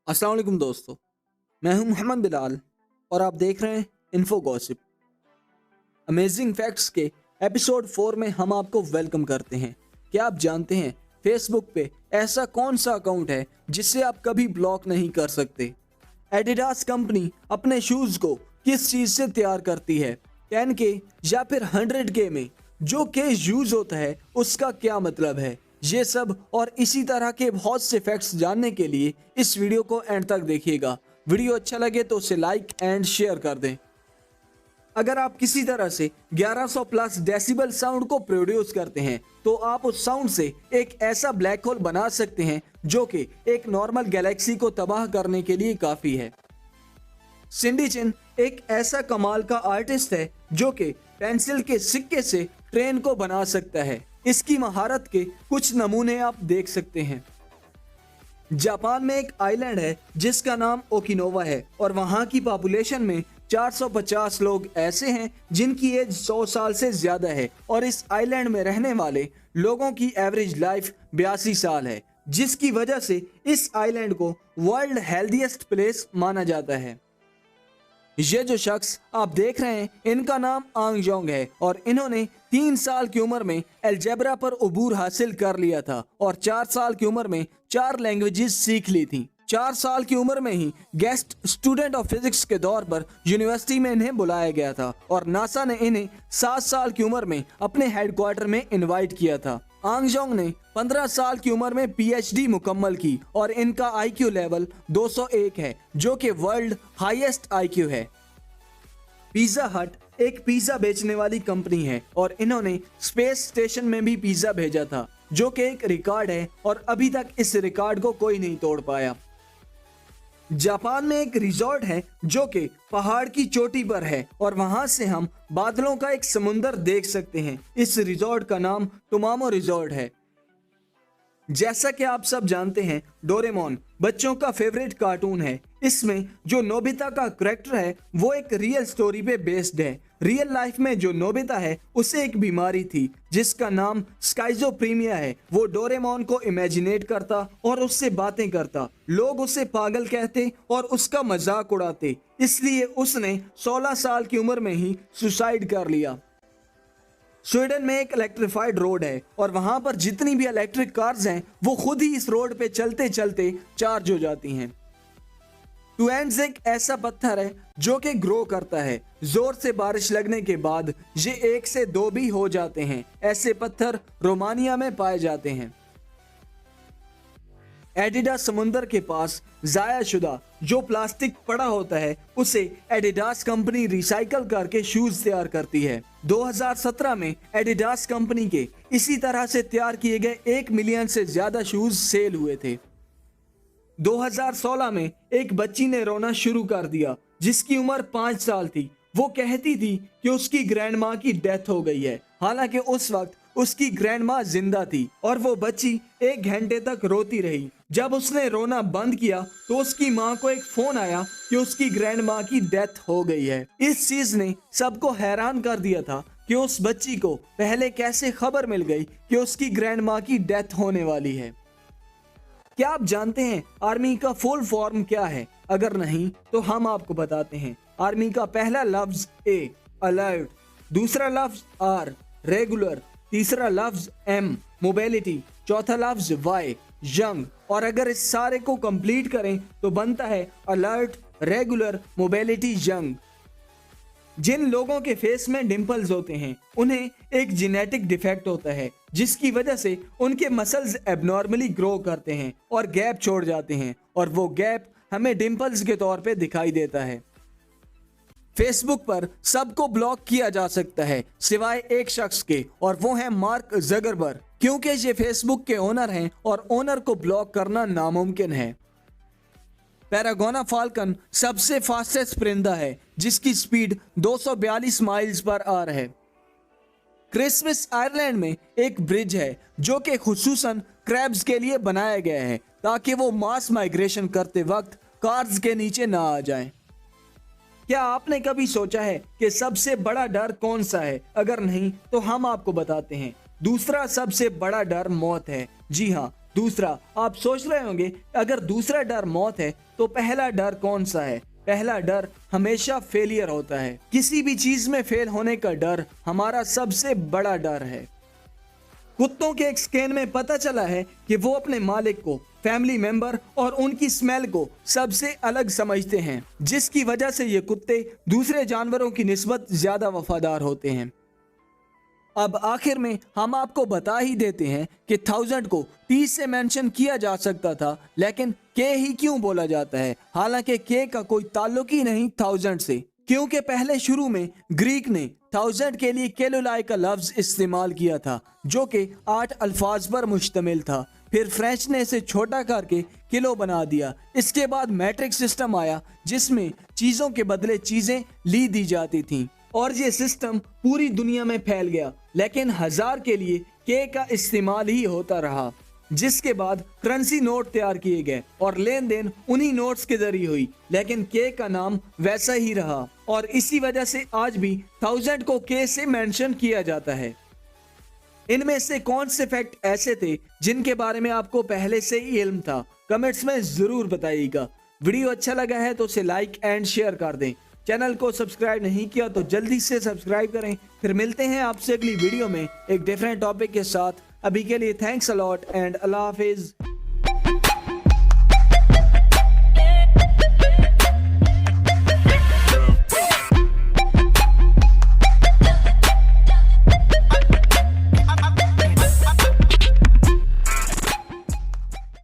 अस्सलाम वालेकुम दोस्तों। मैं हूं मोहम्मद बिलाल और आप देख रहे हैं इन्फो गॉसिप। अमेजिंग फैक्ट्स के एपिसोड 4 में हम आपको वेलकम करते हैं। क्या आप जानते हैं फेसबुक पे ऐसा कौन सा अकाउंट है जिसे आप कभी ब्लॉक नहीं कर सकते? एडिडास कंपनी अपने शूज को किस चीज से तैयार करती है? 10K या फिर 100K में जो के यूज होता है उसका क्या मतलब है? ये सब और इसी तरह के बहुत से फैक्ट्स जानने के लिए इस वीडियो को एंड तक देखिएगा। वीडियो अच्छा लगे तो उसे लाइक एंड शेयर कर दें। अगर आप किसी तरह से 1100 प्लस डेसिबल साउंड को प्रोड्यूस करते हैं तो आप उस साउंड से एक ऐसा ब्लैक होल बना सकते हैं जो कि एक नॉर्मल गैलेक्सी को तबाह करने के लिए काफी है। सिंडी चिन एक ऐसा कमाल का आर्टिस्ट है जो कि पेंसिल के सिक्के से ट्रेन को बना सकता है। इसकी महारत के कुछ नमूने आप देख सकते हैं। जापान में एक आइलैंड है जिसका नाम ओकिनोवा है और वहां की पॉपुलेशन में 450 लोग ऐसे हैं जिनकी एज 100 साल से ज्यादा है और इस आइलैंड में रहने वाले लोगों की एवरेज लाइफ 82 साल है, जिसकी वजह से इस आइलैंड को वर्ल्ड हेल्दीएस्ट प्लेस माना जाता है। ये जो शख्स आप देख रहे हैं इनका नाम आंग जोंग है और इन्होंने 3 साल की उम्र में अलजेब्रा पर उबूर हासिल कर लिया था और 4 साल की उम्र में 4 लैंग्वेजेस सीख ली थी। 4 साल की उम्र में ही गेस्ट स्टूडेंट ऑफ फिजिक्स के तौर पर यूनिवर्सिटी में इन्हें बुलाया गया था और नासा ने इन्हें 7 साल की उम्र में अपने हेडक्वार्टर में इनवाइट किया था। आंग जोंग ने 15 साल की उम्र में पीएचडी मुकम्मल की और इनका आईक्यू लेवल 201 है जो कि वर्ल्ड हाईएस्ट आईक्यू है। पिज्जा हट एक पिज्जा बेचने वाली कंपनी है और इन्होंने स्पेस स्टेशन में भी पिज्जा भेजा था जो कि एक रिकॉर्ड है और अभी तक इस रिकॉर्ड को कोई नहीं तोड़ पाया। जापान में एक रिजॉर्ट है जो कि पहाड़ की चोटी पर है और वहां से हम बादलों का एक समुंदर देख सकते हैं। इस रिजॉर्ट का नाम टुमामो रिजॉर्ट है। जैसा कि आप सब जानते हैं डोरेमोन बच्चों का फेवरेट कार्टून है। इसमें जो नोबिता का करैक्टर है वो एक रियल स्टोरी पे बेस्ड है। रियल लाइफ में जो नोबिता है उसे एक बीमारी थी जिसका नाम स्काइजोप्रीमिया है। वो डोरेमोन को इमेजिनेट करता और उससे बातें करता। लोग उसे पागल कहते और उसका मजाक उड़ाते, इसलिए उसने 16 साल की उम्र में ही सुसाइड कर लिया। स्वीडन में एक इलेक्ट्रिफाइड रोड है और वहां पर जितनी भी इलेक्ट्रिक कार्स हैं वो खुद ही इस रोड पे चलते चलते चार्ज हो जाती हैं। ट्वेंट्स एक ऐसा पत्थर है जो कि ग्रो करता है। जोर से बारिश लगने के बाद ये 1 से 2 भी हो जाते हैं। ऐसे पत्थर रोमानिया में पाए जाते हैं। एडिडास समुंदर के पास जाया शुदा जो प्लास्टिक पड़ा होता है उसे एडिडास कंपनी रिसाइकल करके शूज तैयार करती है। 2017 में एडिडास कंपनी के इसी तरह से तैयार किए गए 1 मिलियन से ज्यादा शूज सेल हुए थे। 2016 में एक बच्ची ने रोना शुरू कर दिया जिसकी उम्र 5 साल थी। वो कहती थी कि उसकी ग्रैंड माँ की डेथ हो गई है, हालांकि उस वक्त उसकी ग्रैंड माँ जिंदा थी और वो बच्ची 1 घंटे तक रोती रही। जब उसने रोना बंद किया तो उसकी माँ को एक फोन आया कि उसकी ग्रैंड माँ की डेथ हो गई है। इस चीज ने सबको हैरान कर दिया था कि उस बच्ची को पहले कैसे खबर मिल गई कि उसकी ग्रैंड माँ की डेथ होने वाली है। क्या आप जानते हैं आर्मी का फुल फॉर्म क्या है? अगर नहीं तो हम आपको बताते हैं। आर्मी का पहला लफ्ज ए अलर्ट, दूसरा लफ्ज आर रेगुलर, तीसरा लफ्ज एम मोबिलिटी, चौथा लफ्ज वाई यंग और अगर इस सारे को कंप्लीट करें तो बनता है अलर्ट रेगुलर मोबिलिटी यंग। जिन लोगों के फेस में डिंपल्स होते हैं उन्हें एक जेनेटिक डिफेक्ट होता है जिसकी वजह से उनके मसल्स एबनॉर्मली ग्रो करते हैं और गैप छोड़ जाते हैं और वो गैप हमें डिंपल्स के तौर पे दिखाई देता है। फेसबुक पर सबको ब्लॉक किया जा सकता है सिवाय एक शख्स के और वो है मार्क ज़करबर्ग, क्योंकि ये फेसबुक के ओनर हैं और ओनर को ब्लॉक करना नामुमकिन है। पैरागोना फाल्कन सबसे फास्टेस्ट परिंदा है जिसकी स्पीड 242 माइल्स पर आवर है। क्रिसमस आयरलैंड में एक ब्रिज है जो कि खुसूसन क्रैब्स के लिए बनाया गया है ताकि वो मास माइग्रेशन करते वक्त कार्स के नीचे ना आ जाएं। क्या आपने कभी सोचा है कि सबसे बड़ा डर कौन सा है? अगर नहीं तो हम आपको बताते हैं। दूसरा सबसे बड़ा डर मौत है। जी हाँ, दूसरा, आप सोच रहे होंगे अगर दूसरा डर मौत है तो पहला डर कौन सा है? पहला डर हमेशा फेलियर होता है। किसी भी चीज में फेल होने का डर हमारा सबसे बड़ा डर है। कुत्तों के एक स्कैन में पता चला है कि वो अपने मालिक को, फैमिली मेंबर और उनकी स्मेल को सबसे अलग समझते हैं, जिसकी वजह से ये कुत्ते दूसरे जानवरों की निस्बत ज्यादा वफादार होते हैं। अब आखिर में हम आपको बता ही देते हैं कि 1000 को 30 से मेंशन किया जा सकता था, लेकिन के ही क्यों बोला जाता है? हालांकि के का कोई ताल्लुक ही नहीं 1000 से, क्योंकि पहले शुरू में ग्रीक ने 1000 के लिए केलोलाई का लफ्ज इस्तेमाल किया था, जो कि 8 अल्फाज पर मुश्तमिल था। फिर फ्रेंच ने इसे छोटा करके किलो बना दिया। इसके बाद मैट्रिक सिस्टम आया, जिसमें चीजों के बदले चीजें ली दी जाती थीं, और ये सिस्टम पूरी दुनिया में फैल गया। लेकिन 1000 के लिए के का इस्तेमाल ही होता रहा, जिसके बाद करेंसी नोट तैयार किए गए और लेन देन उन्हीं नोट्स के जरिए हुई, लेकिन के का नाम वैसा ही रहा और इसी वजह से आज भी 1000 को के से मेंशन किया जाता है। इनमें से कौन से फैक्ट ऐसे थे जिनके बारे में आपको पहले से ही इल्म था? कमेंट्स में जरूर बताइएगा। वीडियो अच्छा लगा है तो उसे लाइक एंड शेयर कर दें। चैनल को सब्सक्राइब नहीं किया तो जल्दी से सब्सक्राइब करें। फिर मिलते हैं आपसे अगली वीडियो में एक डिफरेंट टॉपिक के साथ। अभी के लिए thanks a lot and Allah Hafiz.